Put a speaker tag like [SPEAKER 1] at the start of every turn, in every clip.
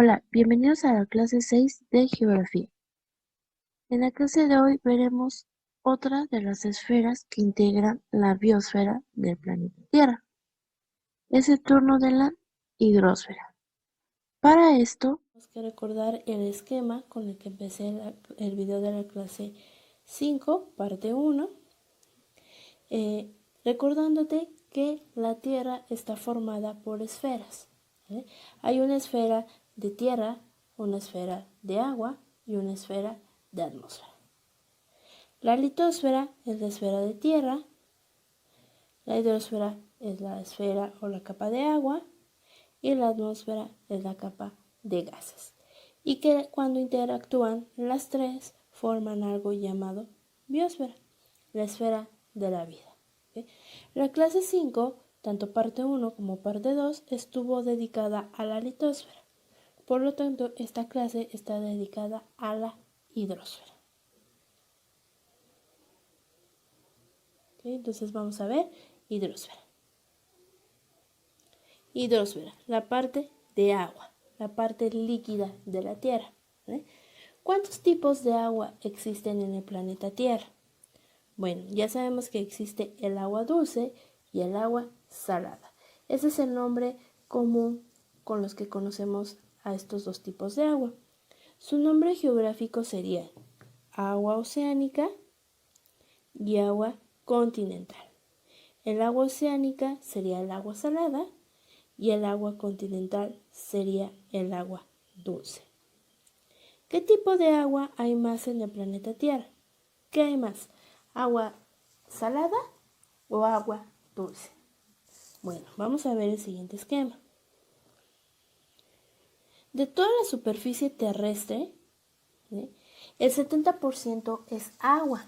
[SPEAKER 1] Hola, bienvenidos a la clase 6 de Geografía. En la clase de hoy veremos otra de las esferas que integran la biosfera del planeta Tierra. Es el turno de la hidrosfera. Para esto,
[SPEAKER 2] Tenemos que recordar el esquema con el que empecé el video de la clase 5, parte 1, recordándote que la Tierra está formada por esferas. Hay una esfera de tierra, una esfera de agua y una esfera de atmósfera. La litosfera es la esfera de tierra, la hidrosfera es la esfera o la capa de agua y la atmósfera es la capa de gases. Y que cuando interactúan las tres forman algo llamado biosfera, la esfera de la vida. ¿Okay? La clase 5, tanto parte 1 como parte 2, estuvo dedicada a la litosfera. Por lo tanto, esta clase está dedicada a la hidrosfera. ¿Okay? Entonces vamos a ver hidrosfera. Hidrosfera, la parte de agua, la parte líquida de la Tierra. ¿Cuántos tipos de agua existen en el planeta Tierra? Bueno, ya sabemos que existe el agua dulce y el agua salada. Ese es el nombre común con los que conocemos a estos dos tipos de agua. Su nombre geográfico sería agua oceánica y agua continental. El agua oceánica sería el agua salada y el agua continental sería el agua dulce. ¿Qué tipo de agua hay más en el planeta Tierra? ¿Qué hay más? ¿Agua salada o agua dulce? Bueno, vamos a ver el siguiente esquema. De toda la superficie terrestre, el 70% es agua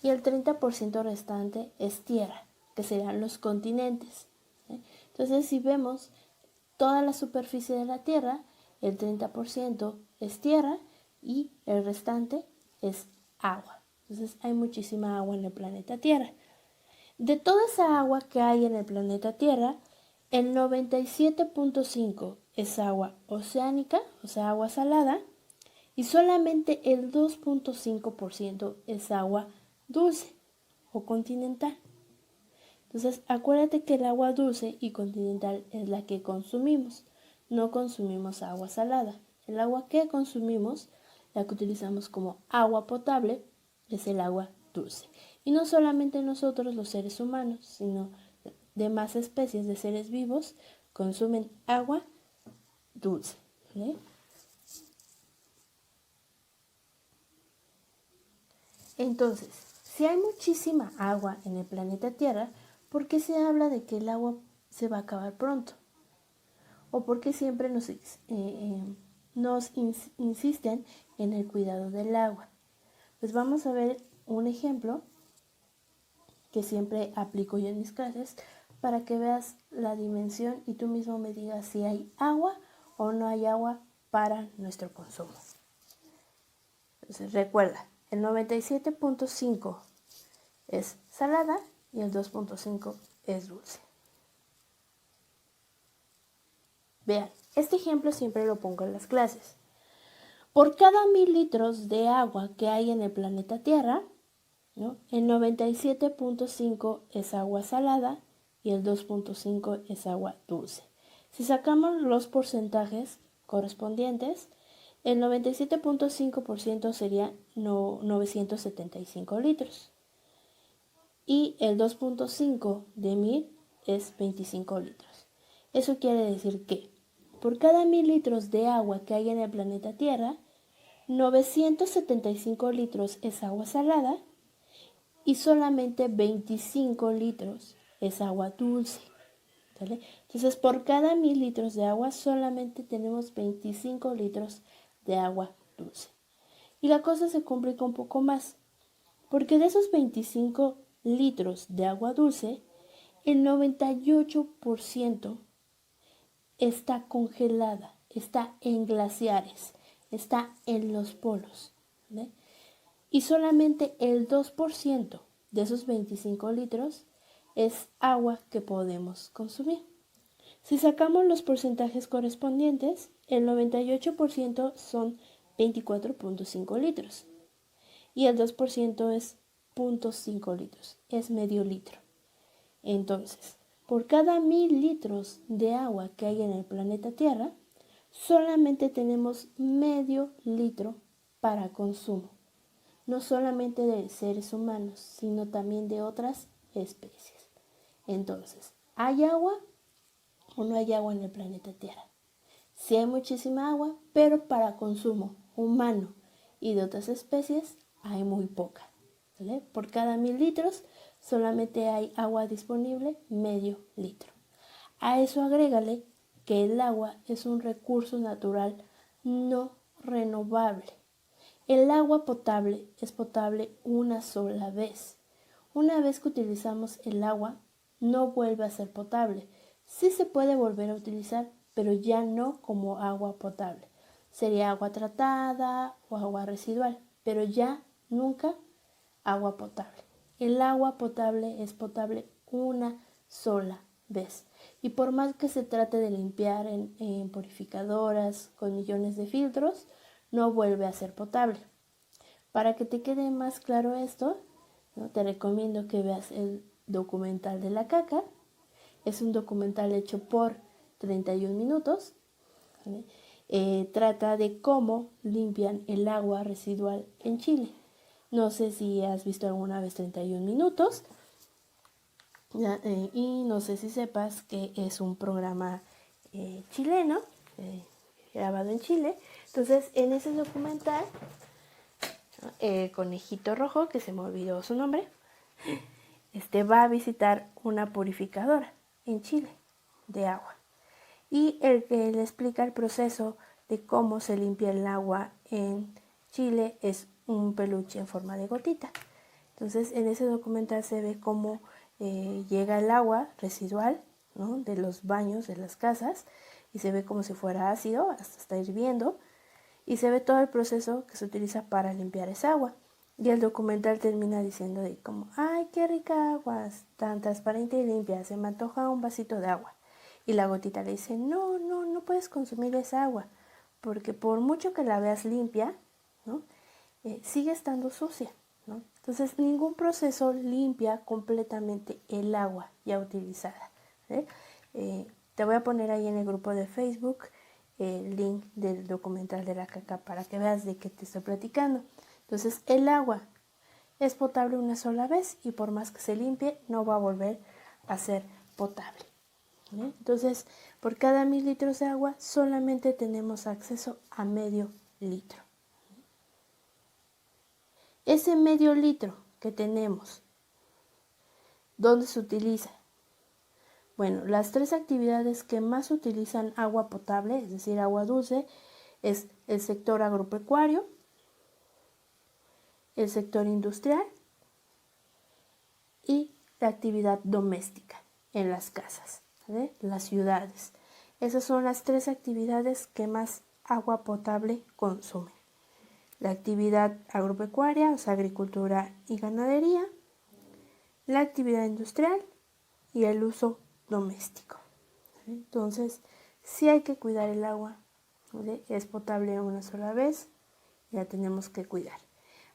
[SPEAKER 2] y el 30% restante es tierra, que serán los continentes. Entonces, si vemos toda la superficie de la Tierra, el 30% es tierra y el restante es agua. Entonces hay muchísima agua en el planeta Tierra. De toda esa agua que hay en el planeta Tierra, el 97.5 es agua oceánica, o sea, agua salada, y solamente el 2.5% es agua dulce o continental. Entonces, acuérdate que el agua dulce y continental es la que consumimos. No consumimos agua salada. El agua que consumimos, la que utilizamos como agua potable, es el agua dulce. Y no solamente nosotros los seres humanos, sino demás especies de seres vivos consumen agua dulce. Entonces, si hay muchísima agua en el planeta Tierra, ¿por qué se habla de que el agua se va a acabar pronto? ¿O por qué siempre nos insisten en el cuidado del agua? Pues vamos a ver un ejemplo que siempre aplico yo en mis clases para que veas la dimensión y tú mismo me digas si hay agua o no hay agua para nuestro consumo. Entonces recuerda, el 97.5 es salada y el 2.5 es dulce. Vean, este ejemplo siempre lo pongo en las clases. Por cada 1000 litros de agua que hay en el planeta Tierra, el 97.5 es agua salada y el 2.5 es agua dulce. Si sacamos los porcentajes correspondientes, el 97.5% sería 975 litros y el 2.5 de 1000 es 25 litros. Eso quiere decir que por cada 1000 litros de agua que hay en el planeta Tierra, 975 litros es agua salada y solamente 25 litros es agua dulce. ¿Vale? Entonces, por cada 1000 litros de agua solamente tenemos 25 litros de agua dulce. Y la cosa se complica un poco más, porque de esos 25 litros de agua dulce, el 98% está congelada, está en glaciares, está en los polos. ¿Vale? Y solamente el 2% de esos 25 litros es agua que podemos consumir. Si sacamos los porcentajes correspondientes, El 98% son 24.5 litros y el 2% es 0.5 litros, es medio litro. Entonces, por cada 1000 litros de agua que hay en el planeta Tierra, solamente tenemos medio litro para consumo, no solamente de seres humanos, sino también de otras especies. Entonces, ¿hay agua o no hay agua en el planeta Tierra? Sí hay muchísima agua, pero para consumo humano y de otras especies hay muy poca. ¿Vale? Por cada 1000 litros solamente hay agua disponible medio litro. A eso agrégale que el agua es un recurso natural no renovable. El agua potable es potable una sola vez. Una vez que utilizamos el agua, no vuelve a ser potable. Sí se puede volver a utilizar, pero ya no como agua potable. Sería agua tratada o agua residual, pero ya nunca agua potable. El agua potable es potable una sola vez. Y por más que se trate de limpiar en purificadoras con millones de filtros, no vuelve a ser potable. Para que te quede más claro esto, ¿no? Te recomiendo que veas el documental de la caca. Es un documental hecho por 31 minutos. ¿Vale? Trata de cómo limpian el agua residual en Chile. No sé si has visto alguna vez 31 minutos. Y no sé si sepas que es un programa chileno, grabado en Chile. Entonces, en ese documental, el conejito rojo, que se me olvidó su nombre, va a visitar una purificadora en Chile de agua. Y el que le explica el proceso de cómo se limpia el agua en Chile es un peluche en forma de gotita. Entonces, en ese documental se ve cómo llega el agua residual, ¿no? De los baños, de las casas, y se ve como si fuera ácido, hasta está hirviendo, y se ve todo el proceso que se utiliza para limpiar esa agua. Y el documental termina diciendo de como, ¡ay, qué rica agua! Tan transparente y limpia, se me antoja un vasito de agua. Y la gotita le dice, no puedes consumir esa agua, porque por mucho que la veas limpia, ¿no? Sigue estando sucia, ¿no? Entonces, ningún proceso limpia completamente el agua ya utilizada. Te voy a poner ahí en el grupo de Facebook el link del documental de la caca para que veas de qué te estoy platicando. Entonces, el agua es potable una sola vez y por más que se limpie, no va a volver a ser potable. Entonces, por cada 1000 litros de agua solamente tenemos acceso a medio litro. Ese medio litro que tenemos, ¿dónde se utiliza? Bueno, las tres actividades que más utilizan agua potable, es decir, agua dulce, es el sector agropecuario, el sector industrial y la actividad doméstica en las casas, las ciudades. Esas son las tres actividades que más agua potable consumen. La actividad agropecuaria, o sea, agricultura y ganadería, la actividad industrial y el uso doméstico. Entonces, sí hay que cuidar el agua, ¿vale? Es potable una sola vez, la tenemos que cuidar.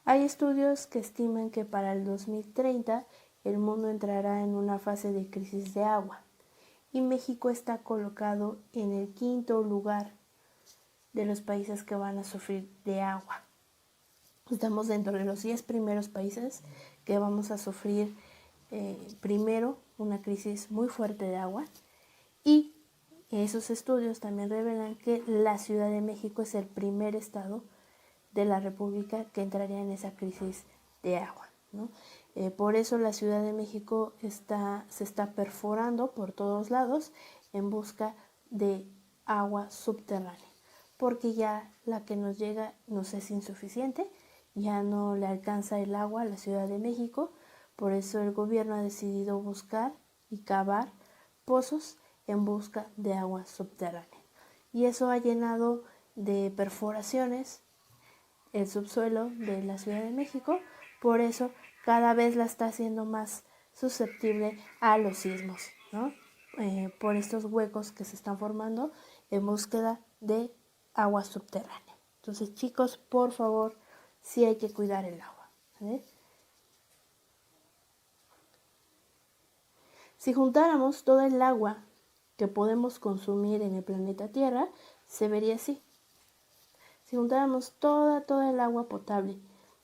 [SPEAKER 2] Hay estudios que estiman que para el 2030 el mundo entrará en una fase de crisis de agua y México está colocado en el 5º lugar de los países que van a sufrir de agua. Estamos dentro de los 10 primeros países que vamos a sufrir primero una crisis muy fuerte de agua, y esos estudios también revelan que la Ciudad de México es el primer estado de la República que entraría en esa crisis de agua, ¿no? Por eso la Ciudad de México se está perforando por todos lados en busca de agua subterránea, porque ya la que nos llega nos es insuficiente, ya no le alcanza el agua a la Ciudad de México. Por eso el gobierno ha decidido buscar y cavar pozos en busca de agua subterránea. Y eso ha llenado de perforaciones el subsuelo de la Ciudad de México. Por eso cada vez la está haciendo más susceptible a los sismos, ¿no? Por estos huecos que se están formando en búsqueda de agua subterránea. Entonces, chicos, por favor, sí hay que cuidar el agua. Si juntáramos toda el agua que podemos consumir en el planeta Tierra, se vería así. Si juntáramos toda el agua potable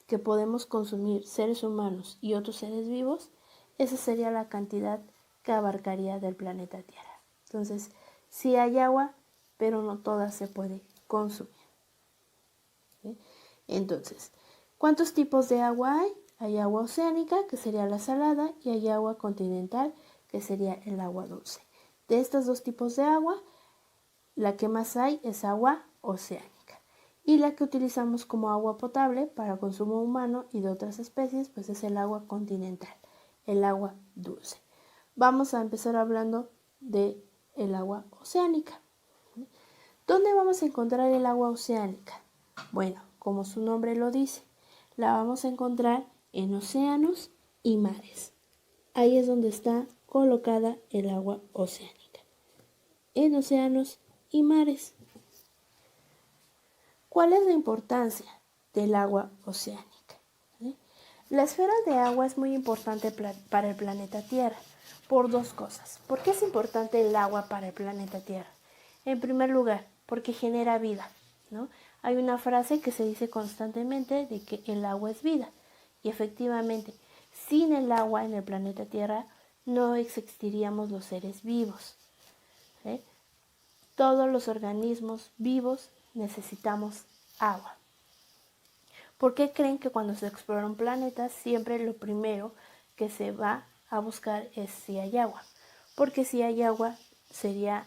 [SPEAKER 2] que podemos consumir seres humanos y otros seres vivos, esa sería la cantidad que abarcaría del planeta Tierra. Entonces, sí hay agua, pero no toda se puede consumir. ¿Sí? Entonces, ¿cuántos tipos de agua hay? Hay agua oceánica, que sería la salada, y hay agua continental, que sería el agua dulce. De estos dos tipos de agua, la que más hay es agua oceánica. Y la que utilizamos como agua potable para consumo humano y de otras especies, pues es el agua continental, el agua dulce. Vamos a empezar hablando de el agua oceánica. ¿Dónde vamos a encontrar el agua oceánica? Bueno, como su nombre lo dice, la vamos a encontrar en océanos y mares. Ahí es donde está colocada el agua oceánica, en océanos y mares. ¿Cuál es la importancia del agua oceánica? La esfera de agua es muy importante para el planeta Tierra por dos cosas. ¿Por qué es importante el agua para el planeta Tierra? En primer lugar, porque genera vida, ¿no? Hay una frase que se dice constantemente de que el agua es vida. Y efectivamente, sin el agua en el planeta Tierra no existiríamos los seres vivos. ¿Sí? Todos los organismos vivos necesitamos agua. ¿Por qué creen que cuando se explora un planeta siempre lo primero que se va a buscar es si hay agua? Porque si hay agua sería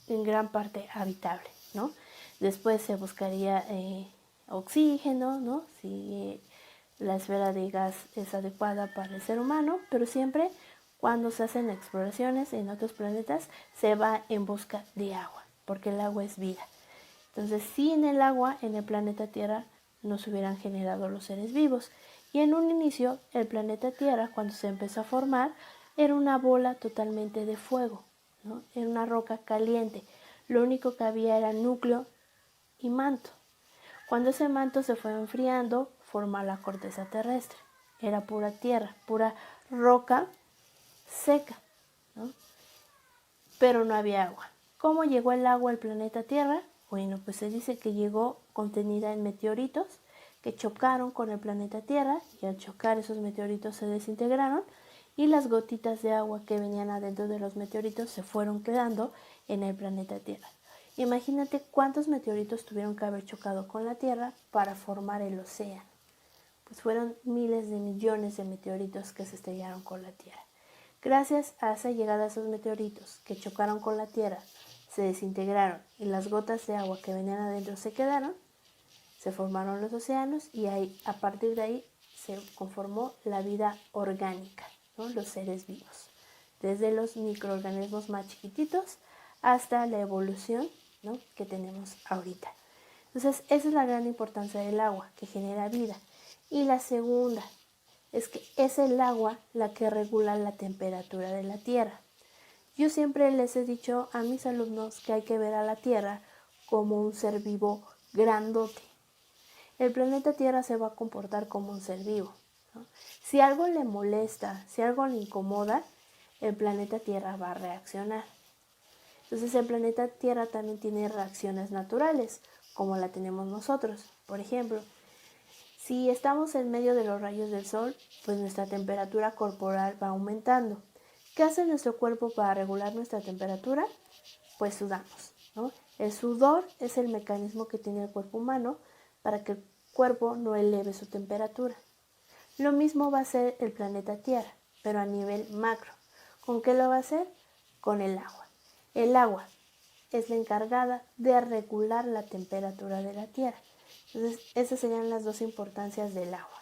[SPEAKER 2] en gran parte habitable, ¿no? Después se buscaría oxígeno, ¿no? Si la esfera de gas es adecuada para el ser humano, pero siempre cuando se hacen exploraciones en otros planetas se va en busca de agua, porque el agua es vida. Entonces, sin el agua en el planeta Tierra no se hubieran generado los seres vivos. Y en un inicio, el planeta Tierra, cuando se empezó a formar, era una bola totalmente de fuego, ¿no? Era una roca caliente. Lo único que había era núcleo y manto. Cuando ese manto se fue enfriando, formó la corteza terrestre. Era pura tierra, pura roca seca, ¿no? Pero no había agua. ¿Cómo llegó el agua al planeta Tierra? Bueno, pues se dice que llegó contenida en meteoritos que chocaron con el planeta Tierra y al chocar esos meteoritos se desintegraron y las gotitas de agua que venían adentro de los meteoritos se fueron quedando en el planeta Tierra. Imagínate cuántos meteoritos tuvieron que haber chocado con la Tierra para formar el océano. Pues fueron miles de millones de meteoritos que se estrellaron con la Tierra. Gracias a esa llegada de esos meteoritos que chocaron con la Tierra, se desintegraron y las gotas de agua que venían adentro se quedaron, se formaron los océanos y ahí, a partir de ahí se conformó la vida orgánica, ¿no? Los seres vivos, desde los microorganismos más chiquititos hasta la evolución, ¿no? que tenemos ahorita. Entonces, esa es la gran importancia del agua, que genera vida. Y la segunda es que es el agua la que regula la temperatura de la Tierra. Yo siempre les he dicho a mis alumnos que hay que ver a la Tierra como un ser vivo grandote. El planeta Tierra se va a comportar como un ser vivo, ¿no? Si algo le molesta, si algo le incomoda, el planeta Tierra va a reaccionar. Entonces el planeta Tierra también tiene reacciones naturales, como la tenemos nosotros. Por ejemplo, si estamos en medio de los rayos del sol, pues nuestra temperatura corporal va aumentando. ¿Qué hace nuestro cuerpo para regular nuestra temperatura? Pues sudamos, ¿no? El sudor es el mecanismo que tiene el cuerpo humano para que el cuerpo no eleve su temperatura. Lo mismo va a hacer el planeta Tierra, pero a nivel macro. ¿Con qué lo va a hacer? Con el agua. El agua es la encargada de regular la temperatura de la Tierra. Entonces, esas serían las dos importancias del agua.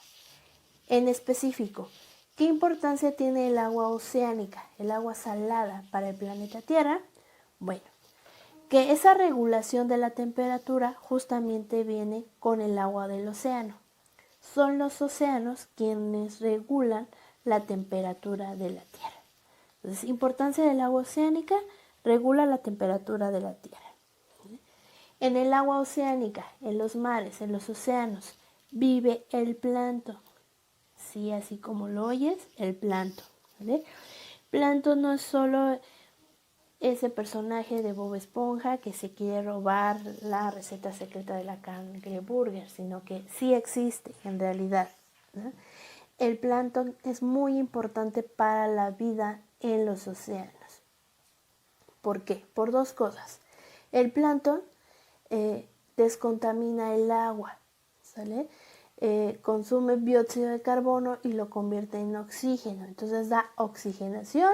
[SPEAKER 2] En específico, ¿qué importancia tiene el agua oceánica, el agua salada para el planeta Tierra? Bueno, que esa regulación de la temperatura justamente viene con el agua del océano. Son los océanos quienes regulan la temperatura de la Tierra. Entonces, importancia del agua oceánica, regula la temperatura de la Tierra. En el agua oceánica, en los mares, en los océanos, vive el plancton. Sí, así como lo oyes, el plancton. ¿Vale? Plancton no es solo ese personaje de Bob Esponja que se quiere robar la receta secreta de la Cangre Burger, sino que sí existe en realidad, ¿no? El plancton es muy importante para la vida en los océanos. ¿Por qué? Por dos cosas. El plancton descontamina el agua, ¿sale? Consume dióxido de carbono y lo convierte en oxígeno. Entonces da oxigenación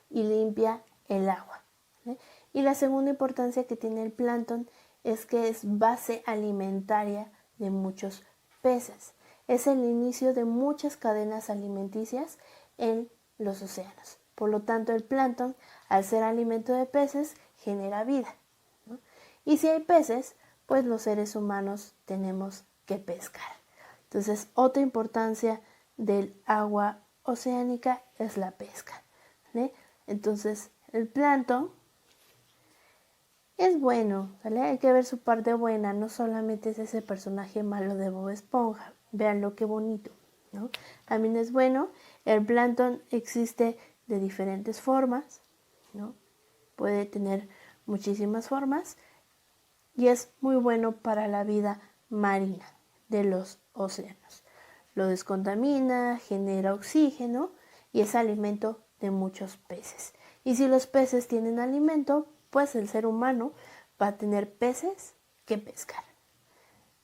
[SPEAKER 2] y limpia el agua. ¿Vale? Y la segunda importancia que tiene el plancton es que es base alimentaria de muchos peces. Es el inicio de muchas cadenas alimenticias en los océanos. Por lo tanto, el plancton, al ser alimento de peces, genera vida, ¿no? Y si hay peces, pues los seres humanos tenemos que pescar. Entonces, otra importancia del agua oceánica es la pesca, ¿vale? Entonces, el plancton es bueno, ¿vale? Hay que ver su parte buena, no solamente es ese personaje malo de Bob Esponja. Vean qué bonito, ¿no? También es bueno. El plancton existe de diferentes formas, ¿no? Puede tener muchísimas formas y es muy bueno para la vida marina de los océanos. Lo descontamina, genera oxígeno y es alimento de muchos peces. Y si los peces tienen alimento, pues el ser humano va a tener peces que pescar.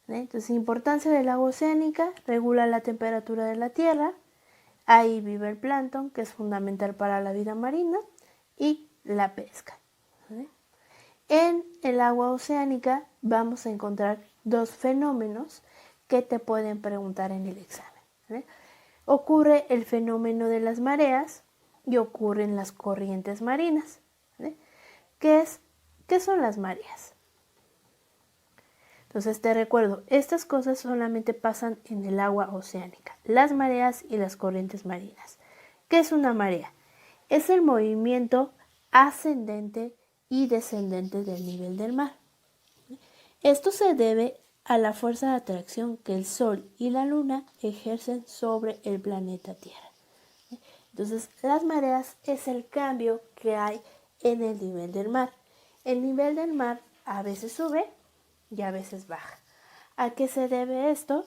[SPEAKER 2] Entonces, importancia del agua oceánica, regula la temperatura de la tierra, ahí vive el plancton, que es fundamental para la vida marina, y la pesca. En el agua oceánica vamos a encontrar dos fenómenos que te pueden preguntar en el examen. Ocurre el fenómeno de las mareas y ocurren las corrientes marinas. ¿Qué son las mareas? Entonces te recuerdo, estas cosas solamente pasan en el agua oceánica, las mareas y las corrientes marinas. ¿Qué es una marea? Es el movimiento ascendente y descendente del nivel del mar. Esto se debe a la fuerza de atracción que el Sol y la Luna ejercen sobre el planeta Tierra. Entonces, las mareas es el cambio que hay en el nivel del mar. El nivel del mar a veces sube y a veces baja. ¿A qué se debe esto?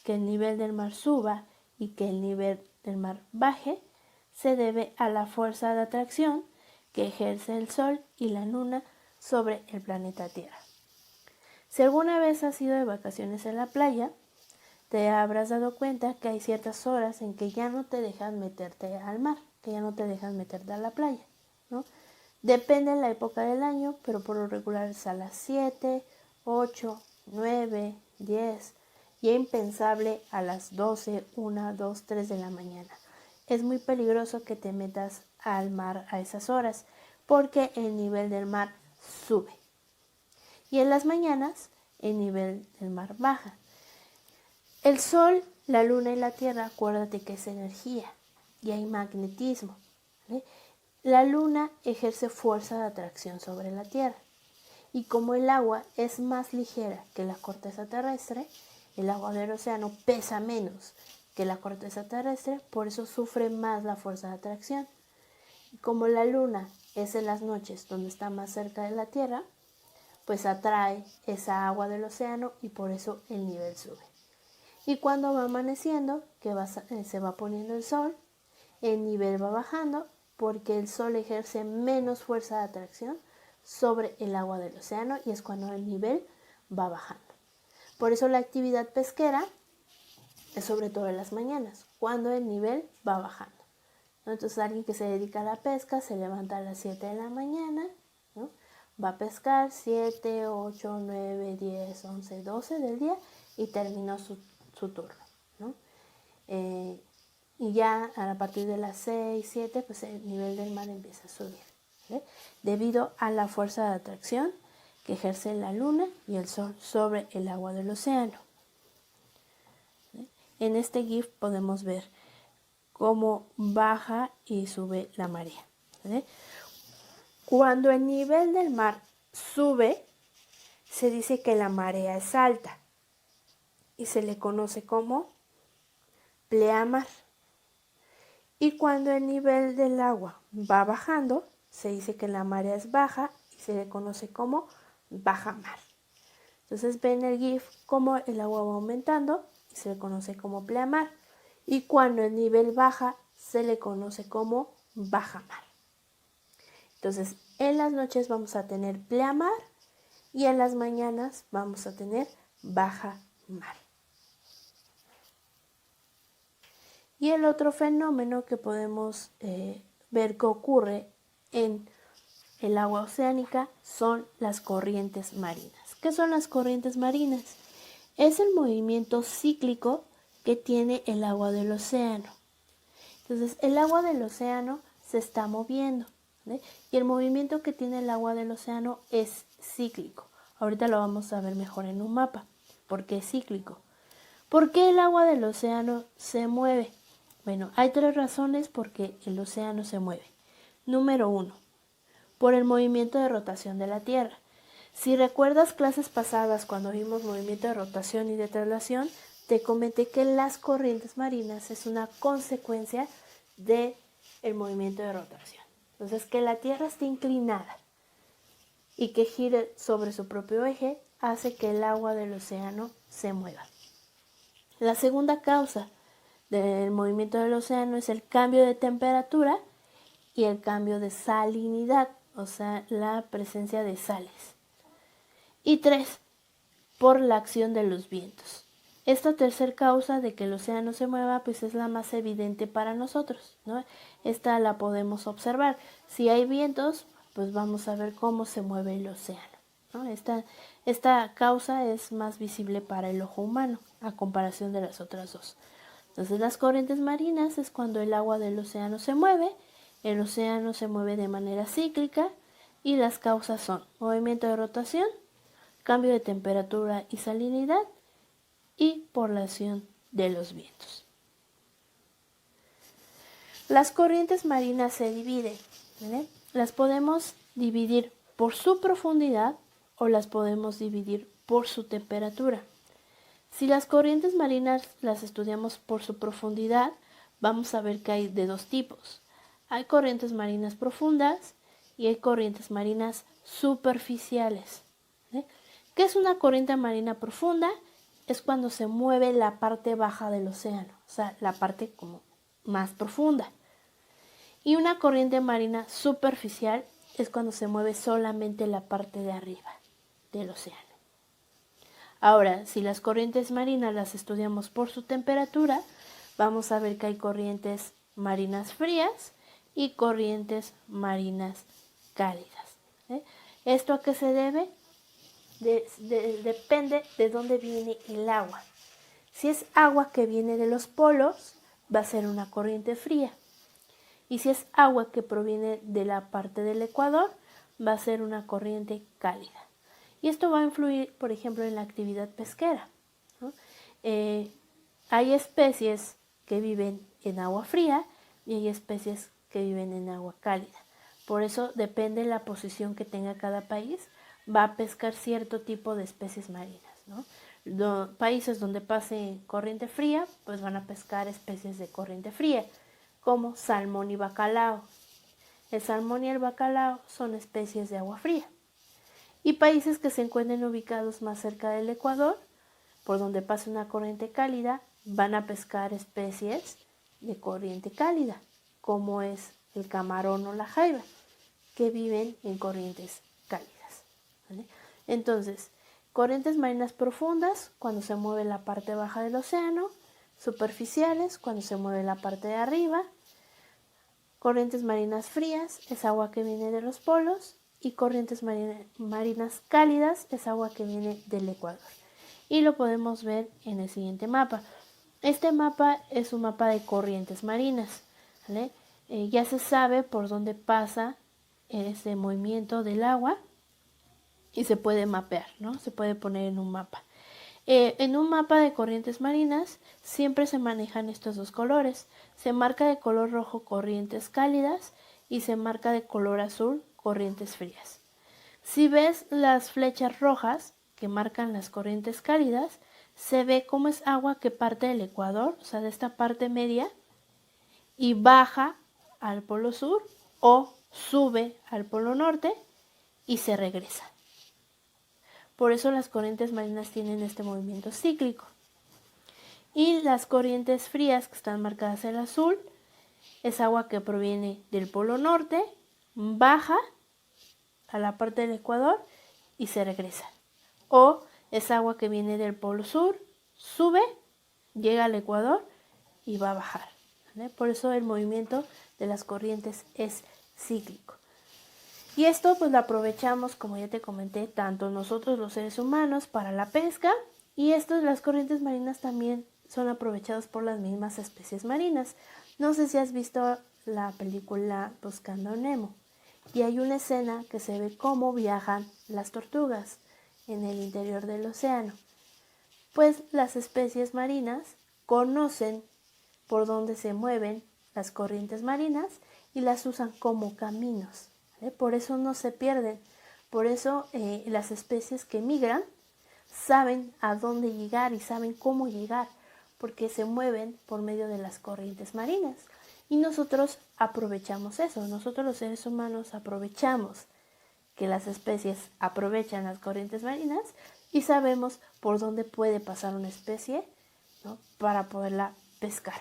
[SPEAKER 2] Que el nivel del mar suba y que el nivel del mar baje se debe a la fuerza de atracción que ejerce el Sol y la Luna sobre el planeta Tierra. Si alguna vez has ido de vacaciones en la playa, te habrás dado cuenta que hay ciertas horas en que ya no te dejan meterte al mar, que ya no te dejan meterte a la playa, ¿no? Depende de la época del año, pero por lo regular es a las 7, 8, 9, 10 y es impensable a las 12, 1, 2, 3 de la mañana. Es muy peligroso que te metas al mar a esas horas porque el nivel del mar sube. Y en las mañanas el nivel del mar baja. El Sol, la Luna y la Tierra, acuérdate que es energía y hay magnetismo, ¿vale? La Luna ejerce fuerza de atracción sobre la Tierra y como el agua es más ligera que la corteza terrestre, el agua del océano pesa menos que la corteza terrestre, por eso sufre más la fuerza de atracción. Y como la Luna es en las noches donde está más cerca de la Tierra, pues atrae esa agua del océano y por eso el nivel sube. Y cuando va amaneciendo, que se va poniendo el sol, el nivel va bajando porque el sol ejerce menos fuerza de atracción sobre el agua del océano y es cuando el nivel va bajando. Por eso la actividad pesquera es sobre todo en las mañanas, cuando el nivel va bajando, ¿no? Entonces alguien que se dedica a la pesca se levanta a las 7 de la mañana, ¿no? Va a pescar 7, 8, 9, 10, 11, 12 del día y terminó su turno, ¿no? Y ya a partir de las 6, 7, pues el nivel del mar empieza a subir, ¿vale? Debido a la fuerza de atracción que ejerce la luna y el sol sobre el agua del océano. ¿Vale? En este GIF podemos ver cómo baja y sube la marea, ¿vale? Cuando el nivel del mar sube, se dice que la marea es alta y se le conoce como pleamar. Y cuando el nivel del agua va bajando, se dice que la marea es baja y se le conoce como bajamar. Entonces ven el GIF como el agua va aumentando y se le conoce como pleamar. Y cuando el nivel baja, se le conoce como bajamar. Entonces en las noches vamos a tener pleamar y en las mañanas vamos a tener bajamar. Y el otro fenómeno que podemos ver que ocurre en el agua oceánica son las corrientes marinas. ¿Qué son las corrientes marinas? Es el movimiento cíclico que tiene el agua del océano. Entonces, el agua del océano se está moviendo, ¿vale? Y el movimiento que tiene el agua del océano es cíclico. Ahorita lo vamos a ver mejor en un mapa. ¿Por qué es cíclico? ¿Por qué el agua del océano se mueve? Bueno, hay 3 razones por qué el océano se mueve. Número 1, por el movimiento de rotación de la Tierra. Si recuerdas clases pasadas cuando vimos movimiento de rotación y de traslación, te comenté que las corrientes marinas es una consecuencia del movimiento de rotación. Entonces, que la Tierra esté inclinada y que gire sobre su propio eje hace que el agua del océano se mueva. La segunda causa del movimiento del océano es el cambio de temperatura y el cambio de salinidad, o sea, la presencia de sales. Y 3, por la acción de los vientos. Esta tercera causa de que el océano se mueva, pues es la más evidente para nosotros, ¿no? Esta la podemos observar. Si hay vientos, pues vamos a ver cómo se mueve el océano, ¿no? Esta causa es más visible para el ojo humano a comparación de las otras dos. Entonces las corrientes marinas es cuando el agua del océano se mueve, el océano se mueve de manera cíclica y las causas son movimiento de rotación, cambio de temperatura y salinidad y por la acción de los vientos. Las corrientes marinas se dividen, ¿vale? Las podemos dividir por su profundidad o las podemos dividir por su temperatura. Si las corrientes marinas las estudiamos por su profundidad, vamos a ver que hay de 2 tipos. Hay corrientes marinas profundas y hay corrientes marinas superficiales. ¿Sí? ¿Qué es una corriente marina profunda? Es cuando se mueve la parte baja del océano, o sea, la parte como más profunda. Y una corriente marina superficial es cuando se mueve solamente la parte de arriba del océano. Ahora, si las corrientes marinas las estudiamos por su temperatura, vamos a ver que hay corrientes marinas frías y corrientes marinas cálidas. ¿Esto a qué se debe? Depende de dónde viene el agua. Si es agua que viene de los polos, va a ser una corriente fría. Y si es agua que proviene de la parte del ecuador, va a ser una corriente cálida. Y esto va a influir, por ejemplo, en la actividad pesquera, ¿no? Hay especies que viven en agua fría y hay especies que viven en agua cálida. Por eso depende de la posición que tenga cada país, va a pescar cierto tipo de especies marinas, ¿no? Países donde pase corriente fría, pues van a pescar especies de corriente fría, como salmón y bacalao. El salmón y el bacalao son especies de agua fría. Y países que se encuentren ubicados más cerca del Ecuador, por donde pase una corriente cálida, van a pescar especies de corriente cálida, como es el camarón o la jaiba, que viven en corrientes cálidas, ¿vale? Entonces, corrientes marinas profundas, cuando se mueve la parte baja del océano, superficiales, cuando se mueve la parte de arriba, corrientes marinas frías, es agua que viene de los polos, y corrientes marinas cálidas, es agua que viene del Ecuador. Y lo podemos ver en el siguiente mapa. Este mapa es un mapa de corrientes marinas, ¿vale? Ya se sabe por dónde pasa ese movimiento del agua y se puede mapear, ¿no? Se puede poner en un mapa. En un mapa de corrientes marinas siempre se manejan estos 2 colores. Se marca de color rojo corrientes cálidas y se marca de color azul corrientes frías. Si ves las flechas rojas, que marcan las corrientes cálidas, se ve cómo es agua que parte del ecuador, o sea, de esta parte media, y baja al polo sur o sube al polo norte y se regresa. Por eso las corrientes marinas tienen este movimiento cíclico. Y las corrientes frías, que están marcadas en azul, es agua que proviene del polo norte, baja a la parte del ecuador y se regresa. O es agua que viene del polo sur, sube, llega al ecuador y va a bajar, ¿vale? Por eso el movimiento de las corrientes es cíclico. Y esto pues lo aprovechamos, como ya te comenté, tanto nosotros los seres humanos para la pesca, y las corrientes marinas también son aprovechadas por las mismas especies marinas. No sé si has visto la película Buscando a Nemo, y hay una escena que se ve cómo viajan las tortugas en el interior del océano. Pues las especies marinas conocen por dónde se mueven las corrientes marinas y las usan como caminos. Por eso no se pierden. Por eso las especies que migran saben a dónde llegar y saben cómo llegar, porque se mueven por medio de las corrientes marinas. Y nosotros aprovechamos eso. Nosotros los seres humanos aprovechamos que las especies aprovechan las corrientes marinas y sabemos por dónde puede pasar una especie, ¿no?, para poderla pescar,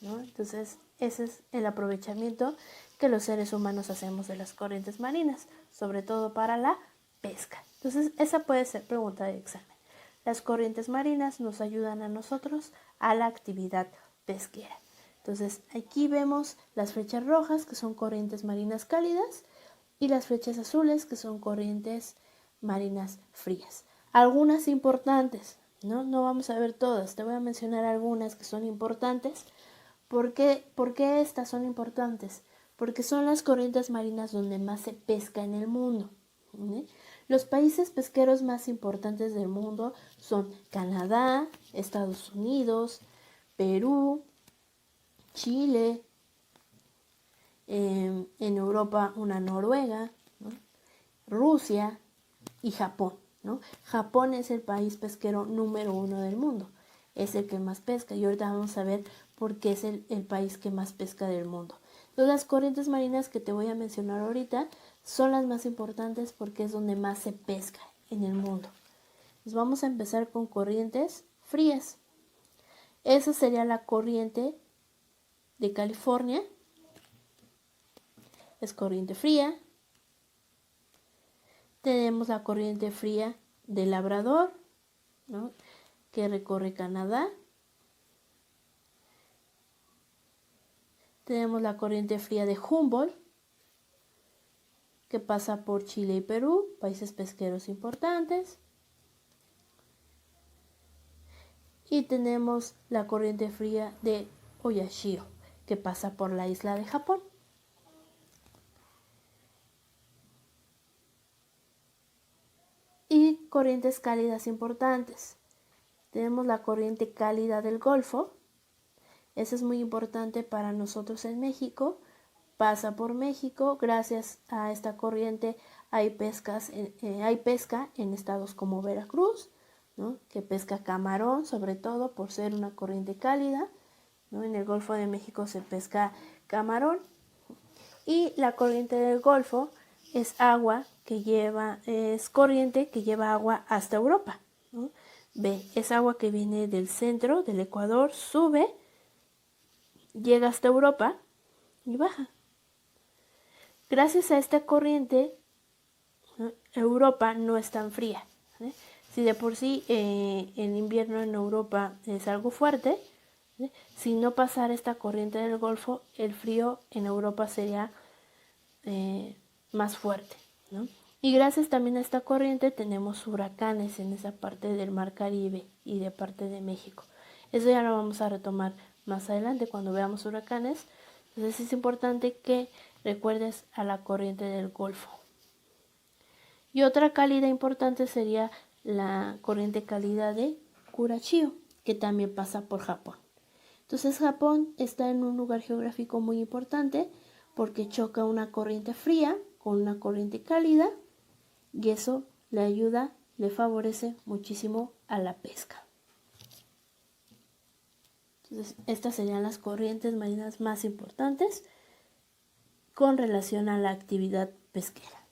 [SPEAKER 2] ¿no? Entonces, ese es el aprovechamiento que los seres humanos hacemos de las corrientes marinas, sobre todo para la pesca. Entonces, esa puede ser pregunta de examen. Las corrientes marinas nos ayudan a nosotros a la actividad pesquera. Entonces, aquí vemos las flechas rojas, que son corrientes marinas cálidas, y las flechas azules, que son corrientes marinas frías. Algunas importantes, ¿no? No vamos a ver todas, te voy a mencionar algunas que son importantes. ¿Por qué estas son importantes? Porque son las corrientes marinas donde más se pesca en el mundo, ¿sí? Los países pesqueros más importantes del mundo son Canadá, Estados Unidos, Perú, Chile, en Europa una Noruega, ¿no?, Rusia y Japón, ¿no? Japón es el país pesquero número 1 del mundo, es el que más pesca, y ahorita vamos a ver por qué es el país que más pesca del mundo. Entonces, las corrientes marinas que te voy a mencionar ahorita son las más importantes porque es donde más se pesca en el mundo. Entonces, vamos a empezar con corrientes frías. Esa sería la corriente de California, es corriente fría. Tenemos la corriente fría de Labrador, ¿no?, que recorre Canadá. Tenemos la corriente fría de Humboldt, que pasa por Chile y Perú, países pesqueros importantes. Y tenemos la corriente fría de Oyashio, que pasa por la isla de Japón. Y corrientes cálidas importantes. Tenemos la corriente cálida del Golfo. Esa es muy importante para nosotros en México. Pasa por México. Gracias a esta corriente hay pesca en estados como Veracruz, ¿no?, que pesca camarón, sobre todo por ser una corriente cálida, ¿no? En el Golfo de México se pesca camarón. Y la corriente del Golfo es corriente que lleva agua hasta Europa, ¿no? Es agua que viene del centro, del Ecuador, sube, llega hasta Europa y baja. Gracias a esta corriente, ¿no?, Europa no es tan fría, ¿sí? Si de por sí el invierno en Europa es algo fuerte, ¿sí?, si no pasara esta corriente del Golfo, el frío en Europa sería más fuerte, ¿no? Y gracias también a esta corriente tenemos huracanes en esa parte del Mar Caribe y de parte de México. Eso ya lo vamos a retomar más adelante cuando veamos huracanes. Entonces es importante que recuerdes a la corriente del Golfo. Y otra cálida importante sería la corriente cálida de Kuroshio, que también pasa por Japón. Entonces Japón está en un lugar geográfico muy importante porque choca una corriente fría con una corriente cálida y eso le ayuda le favorece muchísimo a la pesca. Entonces, estas serían las corrientes marinas más importantes con relación a la actividad pesquera.